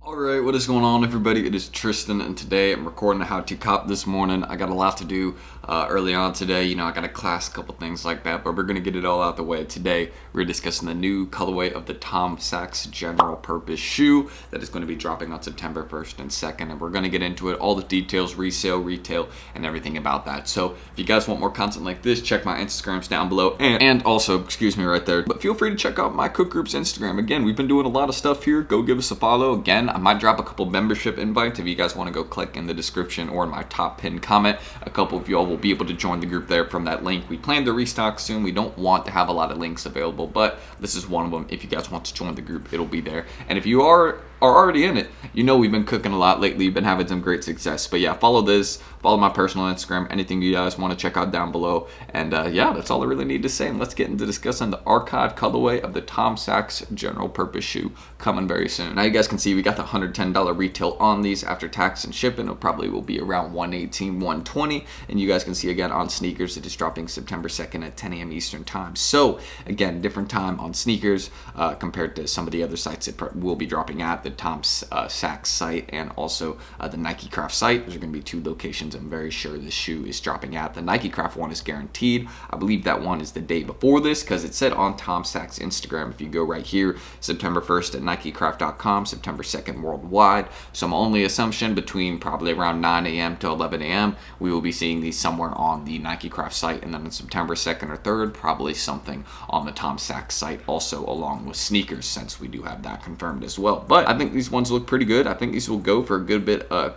Alright, what is going on everybody? It is Tristan and today I'm recording a how-to cop this morning. I got a lot to do early on today. I got a class, a couple things like that, but we're going to get it all out the way. Today we're discussing the new colorway of the SACHS general purpose shoe that is going to be dropping on September 1st and 2nd, and we're going to get into it, all the details, resale, retail, and everything about that. So if you guys want more content like this, check my Instagrams down below, and also, excuse me right there, but feel free to check out my Cook Group's Instagram. Again, we've been doing a lot of stuff here. Go give us a follow. Again, I might drop a couple membership invites if you guys want to go click in the description or in my top pinned comment. A couple of y'all will be able to join the group there from that link. We plan to restock soon. We don't want to have a lot of links available, but this is one of them. If you guys want to join the group, it'll be there. And if you are already in it, we've been cooking a lot lately. We've been having some great success. But yeah, follow my personal Instagram, anything you guys want to check out down below. And yeah, that's all I really need to say. And let's get into discussing the archive colorway of the SACHS general purpose shoe coming very soon. Now you guys can see we got the $110 retail on these after tax and shipping. It probably will be around $118, $120. And you guys can see again on Snkrs, it is dropping September 2nd at 10 a.m. Eastern time. So again, different time on Snkrs compared to some of the other sites it will be dropping at. The SACHS site and also the Nike Craft site. There's going to be two locations I'm very sure this shoe is dropping at. The Nike Craft one is guaranteed. I believe that one is the day before this because it said on SACHS Instagram, if you go right here, September 1st at NikeCraft.com, September 2nd worldwide. So my only assumption between probably around 9 a.m. to 11 a.m. we will be seeing these somewhere on the Nike Craft site, and then on September 2nd or 3rd probably something on the SACHS site also along with Snkrs, since we do have that confirmed as well. But I think these ones look pretty good. I think these will go for a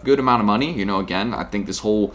good amount of money. Again, I think this whole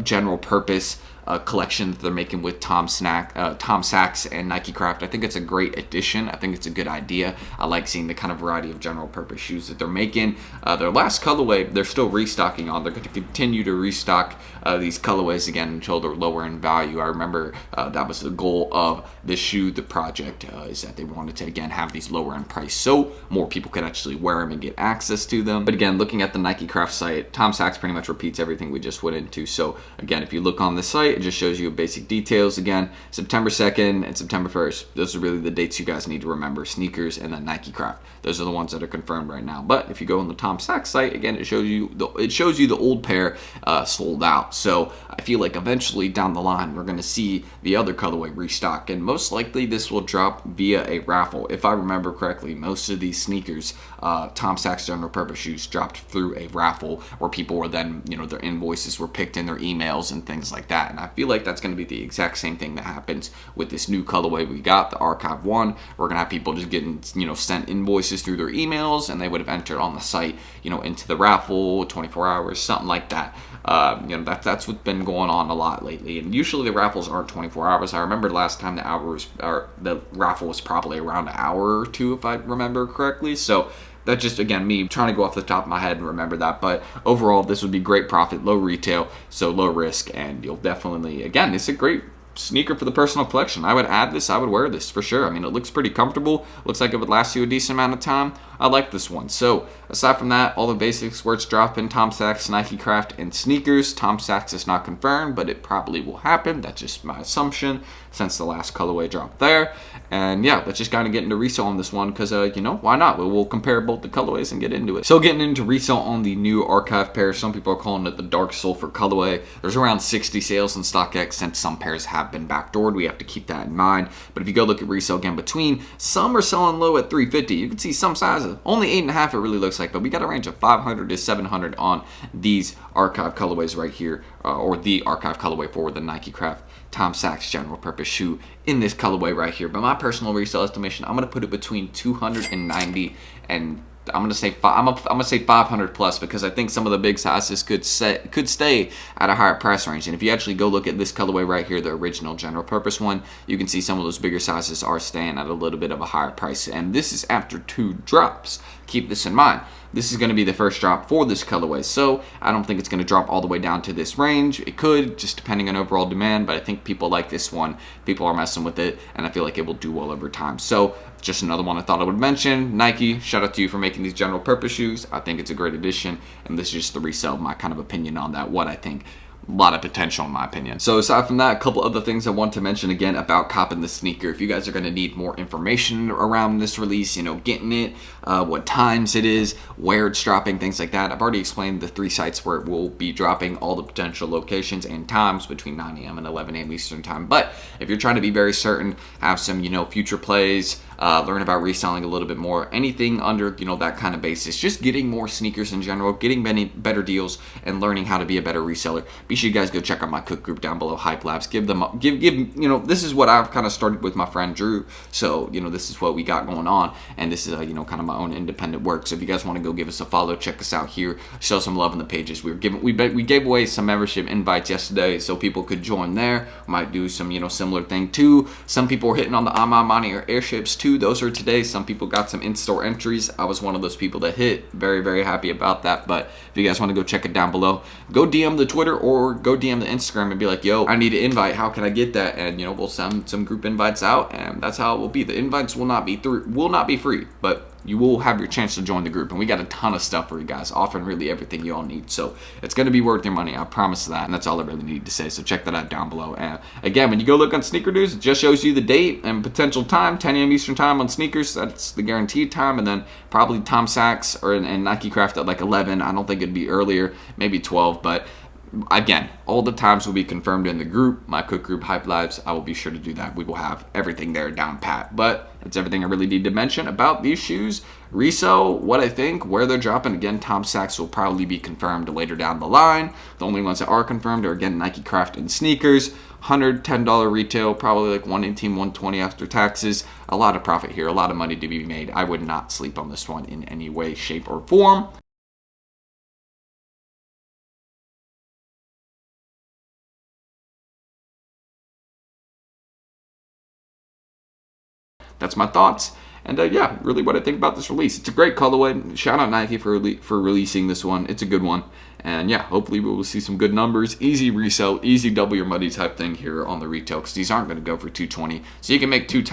general purpose collection that they're making with SACHS and Nike Craft, I think it's a great addition. I think it's a good idea. I like seeing the kind of variety of general purpose shoes that they're making. Their last colorway, they're still restocking on. They're going to continue to restock these colorways again until they're lower in value. I remember that was the goal of the shoe, the project, is that they wanted to again have these lower in price so more people could actually wear them and get access to them. But again, looking at the Nike Craft site, SACHS pretty much repeats everything we just went into. So again, if you look on the site, it just shows you basic details. Again, September 2nd and September 1st. Those are really the dates you guys need to remember. Snkrs and then Nike Craft. Those are the ones that are confirmed right now. But if you go on the SACHS site, again, it shows you the old pair sold out. So I feel like eventually down the line we're going to see the other colorway restock, and most likely this will drop via a raffle. If I remember correctly, most of these Snkrs, SACHS general purpose shoes, dropped through a raffle where people were then, their invoices were picked in their emails and things like that. And I feel like that's going to be the exact same thing that happens with this new colorway we got, the Archive 1. We're going to have people just getting, sent invoices through their emails, and they would have entered on the site, into the raffle, 24 hours, something like that. That's what's been going on a lot lately. And usually the raffles aren't 24 hours. I remember last time the raffle was probably around an hour or two, if I remember correctly. So that's just, again, me trying to go off the top of my head and remember that. But overall, this would be great profit, low retail, so low risk, and you'll definitely, again, it's a great sneaker for the personal collection. I would add this. I would wear this for sure. I mean, it looks pretty comfortable. Looks like it would last you a decent amount of time. I like this one. So aside from that, all the basics where it's dropping: SACHS, Nike Craft, and Snkrs. SACHS is not confirmed, but it probably will happen. That's just my assumption since the last colorway dropped there. And yeah, let's just kind of get into resale on this one because, why not? We'll compare both the colorways and get into it. So getting into resale on the new archive pair, some people are calling it the Dark Sulfur colorway. There's around 60 sales in StockX since some pairs have been backdoored. We have to keep that in mind. But if you go look at resale again, between some are selling low at $350. You can see some sizes, only 8.5 it really looks like, but we got a range of $500 to $700 on these archive colorways right here, or the archive colorway for the Nike Craft SACHS general purpose shoe in this colorway right here. But my personal resale estimation, I'm gonna put it between 290 and I'm gonna say 500 plus, because I think some of the big sizes could stay at a higher price range. And if you actually go look at this colorway right here, the original general purpose one, you can see some of those bigger sizes are staying at a little bit of a higher price. And this is after 2 drops. Keep this in mind. This is going to be the first drop for this colorway, so I don't think it's going to drop all the way down to this range. It could, just depending on overall demand, but I think people like this one. People are messing with it, and I feel like it will do well over time. So just another one I thought I would mention. Nike, shout out to you for making these general purpose shoes. I think it's a great addition, and this is just the resale, my kind of opinion on that, what I think a lot of potential in my opinion. So aside from that, a couple other things I want to mention again about copping the sneaker. If you guys are going to need more information around this release, you know, getting it, what times it is, where it's dropping, things like that, I've already explained the 3 sites where it will be dropping, all the potential locations and times between 9 a.m. and 11 a.m. Eastern time. But if you're trying to be very certain, have some, you know, future plays, learn about reselling a little bit more, anything under, you know, that kind of basis, just getting more sneakers in general, getting many better deals, and learning how to be a better reseller, be sure you guys go check out my cook group down below, Hype Labs. Give you know, this is what I've kind of started with my friend Drew, so you know, this is what we got going on, and this is you know, kind of my own independent work. So if you guys want to go give us a follow, check us out here, show some love in the pages. We gave away some membership invites yesterday so people could join there. We might do some, you know, similar thing too. Some people were hitting on the Ama Money or airships too. Those are today. Some people got some in-store entries. I was one of those people that hit. Very, very happy about that. But if you guys want to go check it down below, go DM the Twitter or go DM the Instagram and be like, yo, I need an invite. How can I get that? And you know, we'll send some group invites out, and that's how it will be. The invites will not be free, but you will have your chance to join the group, and we got a ton of stuff for you guys, offering really everything you all need. So it's going to be worth your money, I promise that, and that's all I really need to say. So check that out down below. And again, when you go look on Sneaker News, it just shows you the date and potential time, 10 a.m. Eastern time on sneakers. That's the guaranteed time, and then probably SACHS and Nike Craft at like 11. I don't think it'd be earlier, maybe 12, but again, all the times will be confirmed in the group, my cook group, Hype Labs. I will be sure to do that. We will have everything there down pat. But that's everything I really need to mention about these shoes. Resell, what I think, where they're dropping. Again, SACHS will probably be confirmed later down the line. The only ones that are confirmed are, again, Nike Craft and Snkrs. $110 retail, probably like $118, $120 after taxes. A lot of profit here, a lot of money to be made. I would not sleep on this one in any way, shape, or form. That's my thoughts. And yeah, really what I think about this release. It's a great colorway. Shout out Nike for releasing this one. It's a good one. And yeah, hopefully we will see some good numbers. Easy resell, easy double your money type thing here on the retail, because these aren't going to go for $220. So you can make 3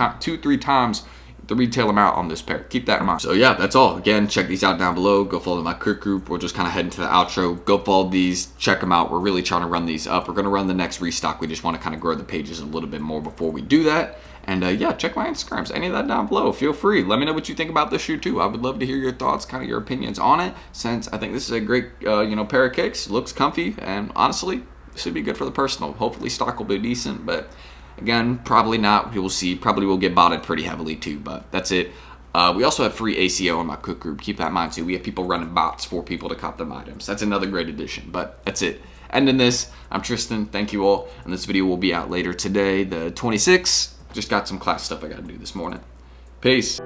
times the retail amount on this pair. Keep that in mind. So yeah, that's all. Again, check these out down below. Go follow my cook group. We're just kind of heading to the outro. Go follow these. Check them out. We're really trying to run these up. We're going to run the next restock. We just want to kind of grow the pages a little bit more before we do that. And yeah, check my Instagrams. Any of that down below. Feel free. Let me know what you think about this shoe too. I would love to hear your thoughts, kind of your opinions on it, since I think this is a great you know, pair of kicks. Looks comfy, and honestly, this should be good for the personal. Hopefully stock will be decent, but again, probably not. We will see. Probably will get botted pretty heavily too, but that's it. We also have free ACO in my cook group. Keep that in mind too. We have people running bots for people to cop them items. That's another great addition, but that's it. Ending this, I'm Tristan. Thank you all. And this video will be out later today, the 26th. Just got some class stuff I got to do this morning. Peace.